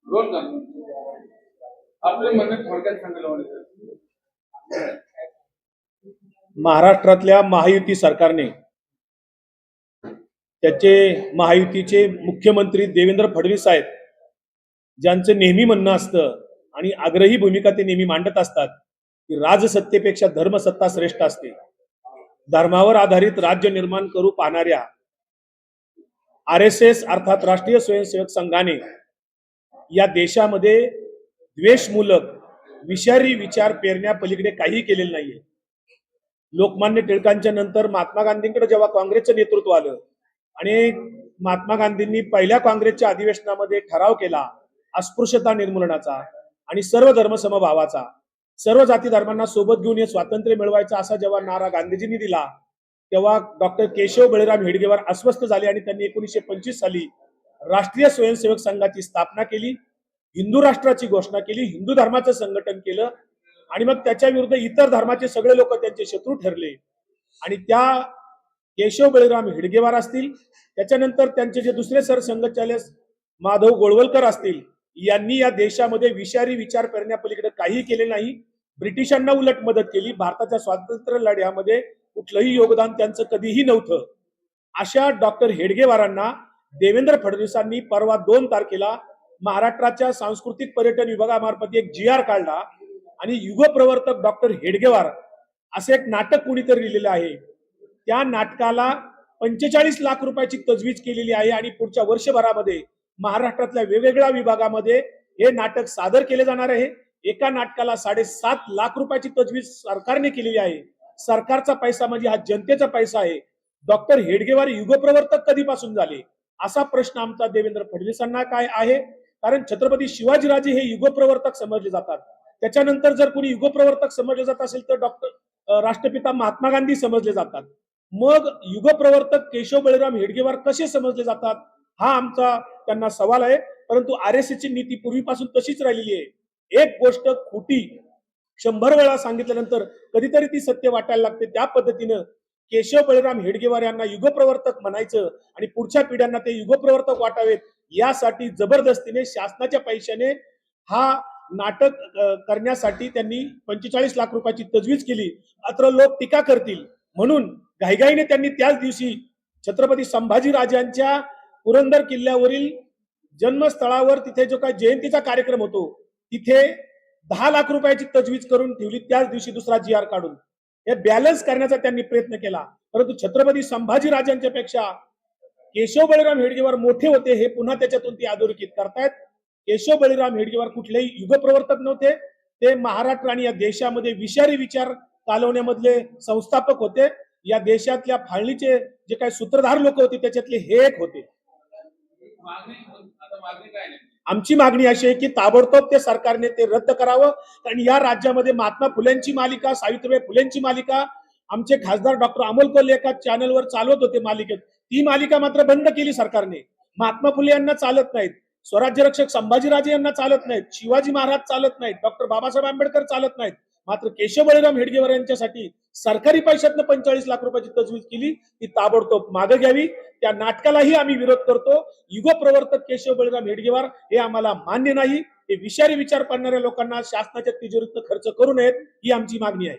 रोज आपले म्हणणे थोडक्यात सांगायला महाराष्ट्रातल्या महायुती सरकारने त्याचे महायुतीचे मुख्यमंत्री देवेंद्र फडणवीस साहेब ज्यांचं नेहमी म्हणणं असतं आणि आग्रही भूमिका ते नेहमी मांडत असतात की राजसत्तेपेक्षा धर्मसत्ता श्रेष्ठ असते. धर्मावर आधारित राज्य निर्माण करू पाहणाऱ्या RSS अर्थात राष्ट्रीय स्वयंसेवक संघाने या देशामध्ये द्वेषमूलक विषारी विचार पेरण्यापलीकडे काही केलेलं नाहीये. लोकमान्य टिळकांच्या नंतर महात्मा गांधींकडे जेव्हा काँग्रेसचं नेतृत्व आलं आणि महात्मा गांधींनी पहिल्या काँग्रेसच्या अधिवेशनामध्ये ठराव केला अस्पृश्यता निर्मूलनाचा आणि सर्व धर्मसमभावाचा, सर्व जाती धर्मांना सोबत घेऊन हे स्वातंत्र्य मिळवायचं असा जेव्हा नारा गांधीजींनी दिला तेव्हा डॉक्टर केशव बळीराम हेडगेवार अस्वस्थ झाले आणि त्यांनी 1925 साली राष्ट्रीय स्वयंसेवक संघाची स्थापना केली, हिंदू राष्ट्राची घोषणा केली, हिंदू धर्माचं संघटन केलं आणि मग त्याच्या विरुद्ध इतर धर्माचे सगळे लोक त्यांचे शत्रू ठरले. आणि त्या केशव बळीराम हेडगेवार असतील, त्याच्यानंतर त्यांचे जे दुसरे सरसंघचालक माधव गोळवलकर असतील, यांनी या देशामध्ये विषारी विचार करण्यापलीकडे काही केले नाही. ब्रिटिशांना उलट मदत केली. भारताच्या स्वातंत्र्य लढ्यामध्ये कुठलंही योगदान त्यांचं कधीही नव्हतं. अशा डॉक्टर हेडगेवारांना देवेंद्र फडणवीसांनी परवा 2 तारखेला महाराष्ट्राच्या सांस्कृतिक पर्यटन विभागामार्फत एक GR काढला आणि युगप्रवर्तक डॉक्टर हेडगेवार असे एक नाटक कोणीतरी लिहिलेलं आहे. त्या नाटकाला 45 लाख रुपयाची तजवीज केलेली आहे आणि पुढच्या वर्षभरामध्ये महाराष्ट्रातल्या वेगवेगळ्या विभागामध्ये हे नाटक सादर केले जाणार आहे. एका नाटकाला 7.5 लाख रुपयाची तजवीज सरकारने केलेली आहे. सरकारचा पैसा म्हणजे हा जनतेचा पैसा आहे. डॉक्टर हेडगेवार युगप्रवर्तक कधीपासून झाले असा प्रश्न आमचा देवेंद्र फडणवीसांना काय आहे. कारण छत्रपती शिवाजीराजे हे युगप्रवर्तक समजले जातात. त्याच्यानंतर जर कोणी युगप्रवर्तक समजले जात असेल तर राष्ट्रपिता महात्मा गांधी समजले जातात. मग युगप्रवर्तक केशव बळीराम हेडगेवार कसे समजले जातात हा आमचा त्यांना सवाल आहे. परंतु RSS ची नीती पूर्वीपासून तशीच राहिलेली आहे. एक गोष्ट खोटी 100 वेळा सांगितल्यानंतर कधीतरी ती सत्य वाटायला लागते. त्या पद्धतीनं केशव बळीराम हेडगेवार यांना युगप्रवर्तक म्हणायचं आणि पुढच्या पिढ्यांना ते युगप्रवर्तक वाटावेत यासाठी जबरदस्तीने शासनाच्या पैशाने हा नाटक करण्यासाठी त्यांनी 45 लाख रुपयाची तजवीज केली. मात्र लोक टीका करतील म्हणून घाईघाईने त्यांनी त्याच दिवशी छत्रपती संभाजीराजांच्या पुरंदर किल्ल्यावरील जन्मस्थळावर तिथे जो काही जयंतीचा कार्यक्रम होतो तिथे 10 लाख रुपयाची तजवीज करून ठेवली. त्याच दिवशी दुसरा GR काढून हे बॅलन्स करण्याचा त्यांनी प्रयत्न केला. परंतु छत्रपती संभाजीराजांच्या पेक्षा केशव बळीराम हेडगेवार मोठे होते हे पुन्हा त्याच्यातून ती अधोरेखित करतायत. केशव बळीराम हेडगेवार कुठलेही युगप्रवर्तक नव्हते. ते महाराष्ट्र आणि या देशामध्ये विषारी विचार चालवण्यामधले संस्थापक होते. या देशातल्या फाळणीचे जे काही सूत्रधार लोक होते त्याच्यातले हे एक होते. आमची मागणी अशी आहे की ताबडतोब ते सरकारने ते रद्द करावं. कारण या राज्यामध्ये महात्मा फुलेंची मालिका, सावित्रीबाई फुलेंची मालिका आमचे खासदार डॉक्टर अमोल कोल्हे एका चॅनलवर चालवत होते मालिकेत. ती मालिका मात्र बंद केली सरकारने. महात्मा फुले यांना चालत नाहीत, स्वराज्य रक्षक संभाजीराजे यांना चालत नाहीत, शिवाजी महाराज चालत नाहीत, डॉक्टर बाबासाहेब आंबेडकर चालत नाहीत. मात्र केशव बळीराम हेडगेवार यांच्यासाठी सरकारी पैशातनं 45 लाख रुपयाची तजवीज केली. ती ताबडतोब मागे घ्यावी. त्या नाटकालाही आम्ही विरोध करतो. युगप्रवर्तक केशव बळीराम हेडगेवार हे आम्हाला मान्य नाही. हे विषारी विचार करणाऱ्या लोकांना शासनाच्या तिजोरीतनं खर्च करू नयेत ही आमची मागणी आहे.